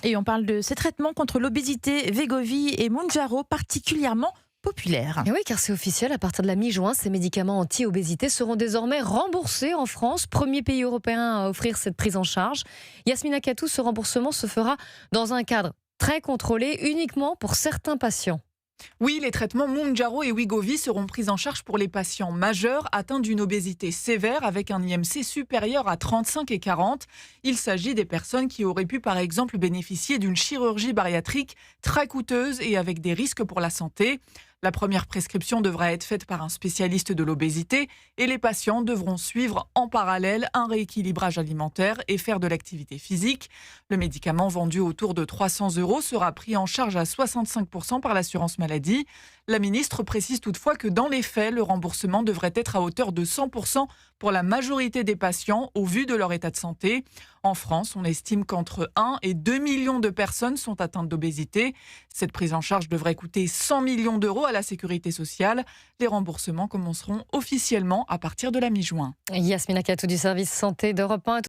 Et on parle de ces traitements contre l'obésité, Wegovy et Mounjaro, particulièrement populaires. Et oui, car c'est officiel, à partir de la mi-juin, ces médicaments anti-obésité seront désormais remboursés en France, premier pays européen à offrir cette prise en charge. Yasmina Katou, ce remboursement se fera dans un cadre très contrôlé, uniquement pour certains patients. Oui, les traitements Mounjaro et Wegovy seront pris en charge pour les patients majeurs atteints d'une obésité sévère avec un IMC supérieur à 35 et 40. Il s'agit des personnes qui auraient pu par exemple bénéficier d'une chirurgie bariatrique très coûteuse et avec des risques pour la santé. La première prescription devra être faite par un spécialiste de l'obésité et les patients devront suivre en parallèle un rééquilibrage alimentaire et faire de l'activité physique. Le médicament vendu autour de 300 € sera pris en charge à 65% par l'assurance maladie. La ministre précise toutefois que dans les faits, le remboursement devrait être à hauteur de 100% pour la majorité des patients au vu de leur état de santé. En France, on estime qu'entre 1 et 2 millions de personnes sont atteintes d'obésité. Cette prise en charge devrait coûter 100 millions d'euros à la sécurité sociale. Les remboursements commenceront officiellement à partir de la mi-juin. Yasmina Katou du service santé d'Europe 1.